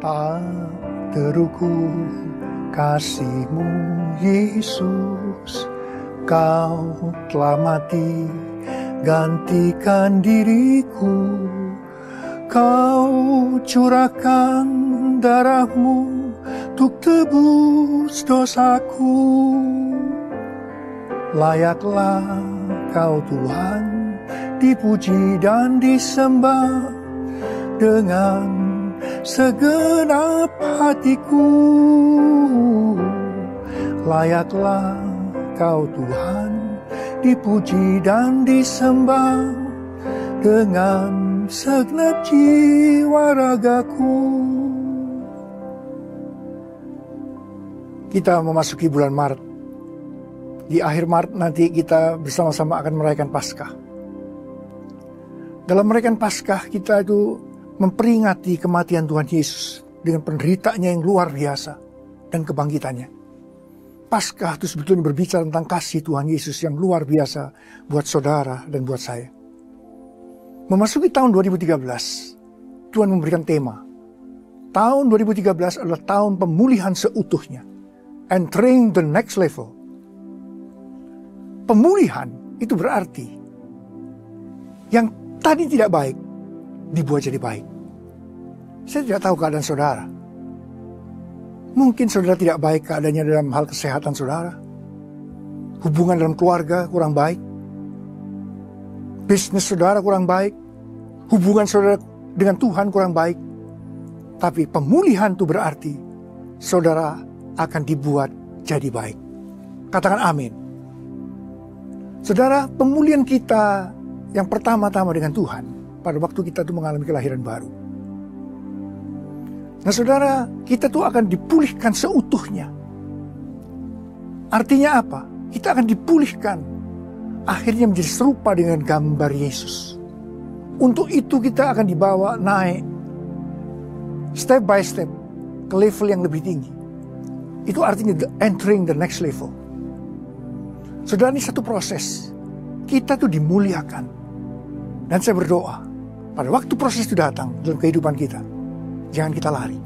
Tak terukur kasih-Mu Yesus, Kau telah mati gantikan diriku. Kau curahkan darah-Mu untuk tebus dosaku. Layaklah Kau Tuhan dipuji dan disembah dengan segenap hatiku. Layaklah Kau Tuhan dipuji dan disembah dengan segenap jiwa ragaku. Kita memasuki bulan Maret. Di akhir Maret nanti kita bersama-sama akan merayakan Paskah. Dalam merayakan Paskah kita itu memperingati kematian Tuhan Yesus dengan penderitaannya yang luar biasa dan kebangkitannya. Paskah itu sebetulnya berbicara tentang kasih Tuhan Yesus yang luar biasa buat saudara dan buat saya. Memasuki tahun 2013, Tuhan memberikan tema. Tahun 2013 adalah tahun pemulihan seutuhnya. Entering the next level. Pemulihan itu berarti yang tadi tidak baik dibuat jadi baik. Saya tidak tahu keadaan saudara. Mungkin saudara tidak baik keadaannya dalam hal kesehatan saudara. Hubungan dalam keluarga kurang baik. Bisnis saudara kurang baik. Hubungan saudara dengan Tuhan kurang baik. Tapi pemulihan itu berarti saudara akan dibuat jadi baik. Katakan amin. Saudara, pemulihan kita yang pertama-tama dengan Tuhan pada waktu kita itu mengalami kelahiran baru. Nah saudara, kita tuh akan dipulihkan seutuhnya. Artinya apa? Kita akan dipulihkan. Akhirnya menjadi serupa dengan gambar Yesus. Untuk itu kita akan dibawa naik step by step ke level yang lebih tinggi. Itu artinya entering the next level. Saudara, ini satu proses. Kita tuh dimuliakan. Dan saya berdoa, pada waktu proses itu datang dalam kehidupan kita, jangan kita lari.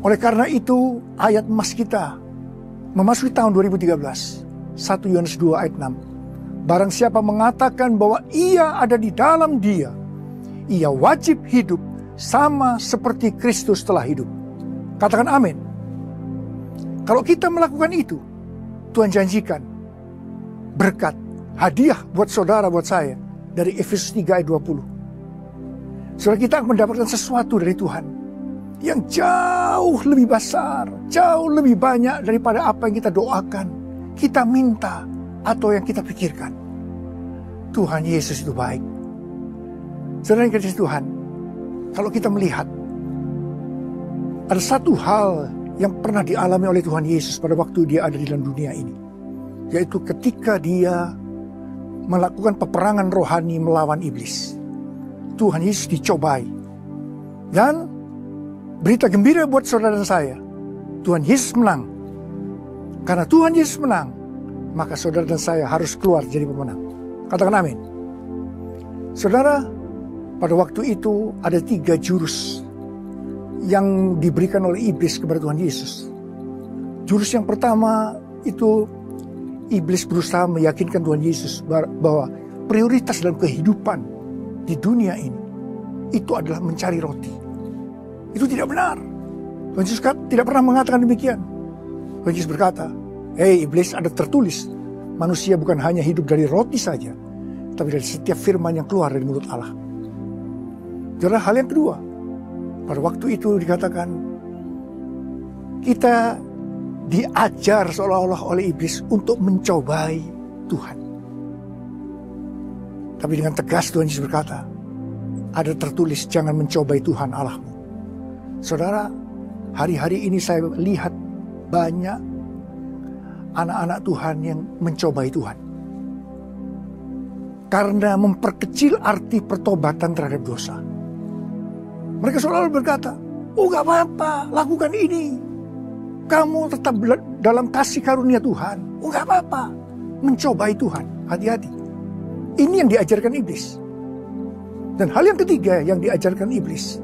Oleh karena itu, ayat emas kita memasuki tahun 2013, 1 Yohanes 2 ayat 6. Barang siapa mengatakan bahwa ia ada di dalam Dia, ia wajib hidup sama seperti Kristus telah hidup. Katakan amin. Kalau kita melakukan itu, Tuhan janjikan berkat, hadiah buat saudara, buat saya, dari Efesus 3 ayat 20. Saudara, kita akan mendapatkan sesuatu dari Tuhan yang jauh lebih besar, jauh lebih banyak daripada apa yang kita doakan, kita minta, atau yang kita pikirkan. Tuhan Yesus itu baik. Saudara yang kasih Tuhan, kalau kita melihat ada satu hal yang pernah dialami oleh Tuhan Yesus pada waktu dia ada di dalam dunia ini, yaitu ketika dia melakukan peperangan rohani melawan iblis. Tuhan Yesus dicobai. Dan berita gembira buat saudara dan saya, Tuhan Yesus menang. Karena Tuhan Yesus menang, maka saudara dan saya harus keluar jadi pemenang. Katakan amin. Saudara, pada waktu itu ada 3 jurus yang diberikan oleh iblis kepada Tuhan Yesus. Jurus yang pertama itu iblis berusaha meyakinkan Tuhan Yesus bahwa prioritas dalam kehidupan di dunia ini itu adalah mencari roti. Itu tidak benar. Tuhan Yesus tidak pernah mengatakan demikian. Tuhan Yesus berkata, "Hei iblis, ada tertulis, manusia bukan hanya hidup dari roti saja, tapi dari setiap firman yang keluar dari mulut Allah." Jadi hal yang kedua, pada waktu itu dikatakan kita diajar seolah-olah oleh iblis untuk mencobai Tuhan. Tapi dengan tegas Tuhan Yesus berkata, ada tertulis, jangan mencobai Tuhan Allahmu. Saudara, hari-hari ini saya lihat banyak anak-anak Tuhan yang mencobai Tuhan. Karena memperkecil arti pertobatan terhadap dosa. Mereka selalu berkata, oh gak apa-apa, lakukan ini. Kamu tetap dalam kasih karunia Tuhan. Oh gak apa-apa, mencobai Tuhan, hati-hati. Ini yang diajarkan iblis. Dan hal yang ketiga yang diajarkan iblis,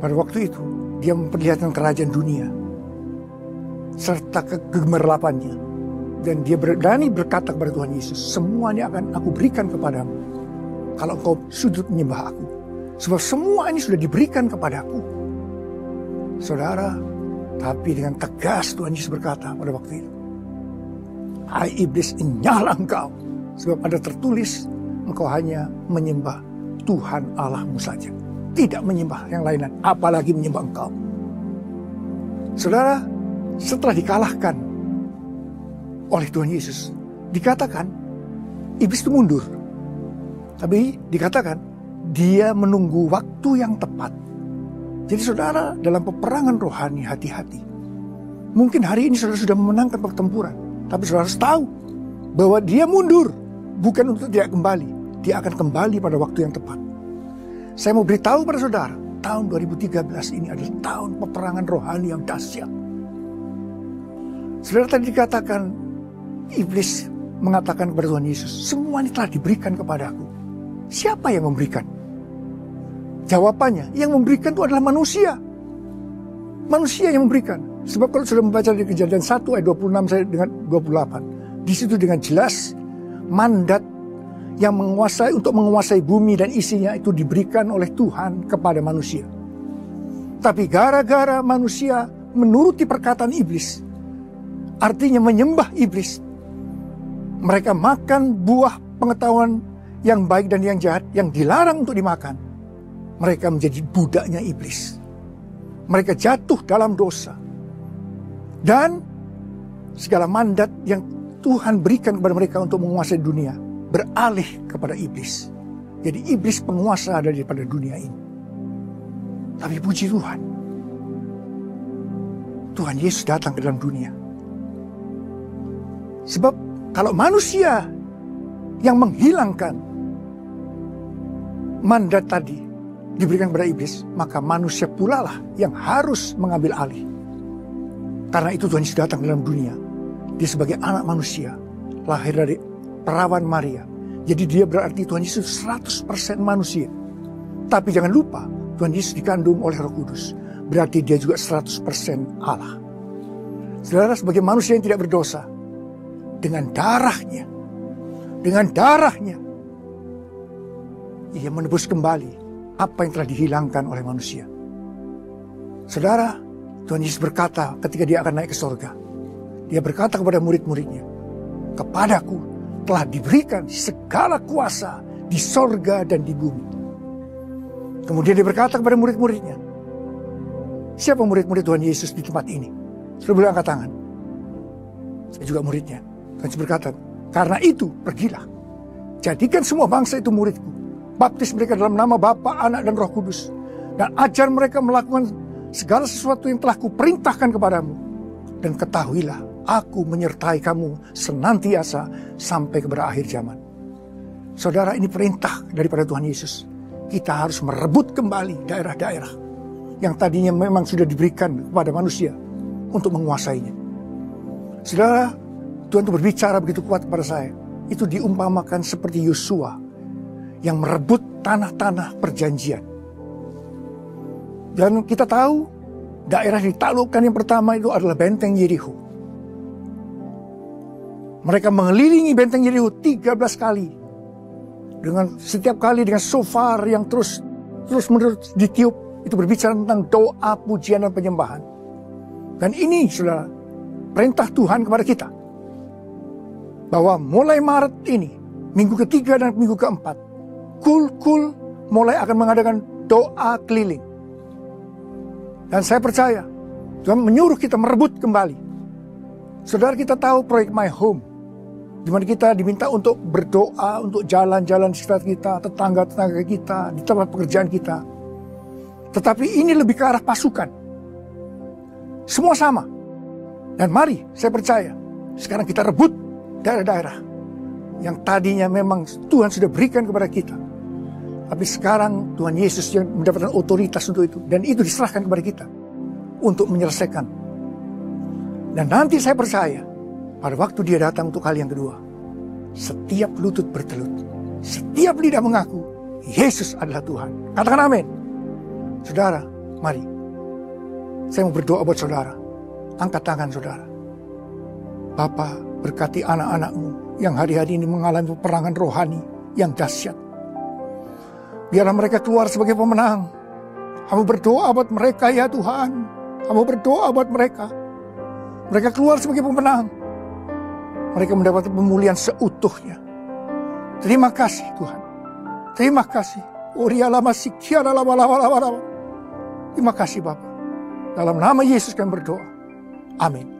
Pada waktu itu, dia memperlihatkan kerajaan dunia serta kegemerlapannya. Dan dia berani berkata kepada Tuhan Yesus, semuanya akan aku berikan kepadamu kalau engkau sujud menyembah aku. Sebab semua ini sudah diberikan kepadaku. Saudara, tapi dengan tegas Tuhan Yesus berkata pada waktu itu, hai iblis, enyahlah engkau. Sebab ada tertulis, engkau hanya menyembah Tuhan Allahmu saja, tidak menyembah yang lain, apalagi menyembah engkau. Saudara, setelah dikalahkan oleh Tuhan Yesus, dikatakan iblis itu mundur. Tapi dikatakan dia menunggu waktu yang tepat. Jadi saudara, dalam peperangan rohani, hati-hati. Mungkin hari ini saudara sudah memenangkan pertempuran, tapi saudara harus tahu bahwa dia mundur, bukan untuk tidak kembali. Dia akan kembali pada waktu yang tepat. Saya mau beritahu pada saudara, tahun 2013 ini adalah tahun peperangan rohani yang dahsyat. Saudara, tadi dikatakan, iblis mengatakan kepada Tuhan Yesus, semua ini telah diberikan kepadaku. Siapa yang memberikan? Jawabannya, yang memberikan itu adalah manusia. Manusia yang memberikan. Sebab kalau sudah membaca di Kejadian 1 ayat 26 saya dengan 28, di situ dengan jelas mandat yang untuk menguasai bumi dan isinya itu diberikan oleh Tuhan kepada manusia. Tapi gara-gara manusia menuruti perkataan iblis, artinya menyembah iblis, mereka makan buah pengetahuan yang baik dan yang jahat yang dilarang untuk dimakan. Mereka menjadi budaknya iblis. Mereka jatuh dalam dosa. Dan segala mandat yang Tuhan berikan kepada mereka untuk menguasai dunia beralih kepada iblis. Jadi iblis penguasa daripada dunia ini. Tapi puji Tuhan, Tuhan Yesus datang ke dalam dunia. Sebab kalau manusia yang menghilangkan mandat tadi diberikan kepada iblis, maka manusia pula lah yang harus mengambil alih. Karena itu Tuhan Yesus datang ke dalam dunia. Dia sebagai anak manusia, lahir dari perawan Maria. Jadi dia berarti Tuhan Yesus 100% manusia. Tapi jangan lupa, Tuhan Yesus dikandung oleh Roh Kudus. Berarti dia juga 100% Allah. Saudara, sebagai manusia yang tidak berdosa, dengan darahnya, ia menebus kembali apa yang telah dihilangkan oleh manusia. Saudara, Tuhan Yesus berkata ketika dia akan naik ke sorga, dia berkata kepada murid-muridnya, kepadaku telah diberikan segala kuasa di sorga dan di bumi. Kemudian dia berkata kepada murid-muridnya, siapa murid-murid Tuhan Yesus di tempat ini? Sudah boleh angkat tangan. Saya juga muridnya. Tuhan Yesus berkata, karena itu pergilah, jadikan semua bangsa itu muridku. Baptis mereka dalam nama Bapa, Anak, dan Roh Kudus. Dan ajar mereka melakukan segala sesuatu yang telah kuperintahkan kepadamu. Dan ketahuilah, aku menyertai kamu senantiasa sampai kepada akhir zaman. Saudara, ini perintah daripada Tuhan Yesus. Kita harus merebut kembali daerah-daerah yang tadinya memang sudah diberikan kepada manusia untuk menguasainya. Saudara, Tuhan itu berbicara begitu kuat kepada saya. Itu diumpamakan seperti Yosua yang merebut tanah-tanah perjanjian. Dan kita tahu daerah yang ditaklukkan yang pertama itu adalah benteng Yerikho. Mereka mengelilingi benteng Yerikho 13 kali. Setiap kali dengan shofar yang terus menerus ditiup. Itu berbicara tentang doa, pujian, dan penyembahan. Dan ini saudara, perintah Tuhan kepada kita. Bahwa mulai Maret ini, minggu ketiga dan minggu keempat, Kul mulai akan mengadakan doa keliling. Dan saya percaya, Tuhan menyuruh kita merebut kembali. Saudara, kita tahu proyek My Home, di mana kita diminta untuk berdoa untuk jalan-jalan di sekitar kita, tetangga-tetangga kita, di tempat pekerjaan kita. Tetapi ini lebih ke arah pasukan. Semua sama. Dan mari, saya percaya, sekarang kita rebut daerah-daerah yang tadinya memang Tuhan sudah berikan kepada kita. Tapi sekarang Tuhan Yesus yang mendapatkan otoritas untuk itu. Dan itu diserahkan kepada kita untuk menyelesaikan. Dan nanti saya percaya, pada waktu dia datang untuk kali yang kedua, setiap lutut bertelut, setiap lidah mengaku, Yesus adalah Tuhan. Katakan amin. Saudara, Mari, saya mau berdoa buat saudara. Angkat tangan saudara. Bapa, berkati anak-anak-Mu yang hari-hari ini mengalami peperangan rohani yang dahsyat. Biarlah mereka keluar sebagai pemenang. Hamba berdoa buat mereka ya Tuhan. Hamba berdoa buat mereka. Mereka keluar sebagai pemenang. Mereka mendapat pemulihan seutuhnya. Terima kasih Tuhan. Terima kasih. Terima kasih Bapa. Dalam nama Yesus kami berdoa. Amin.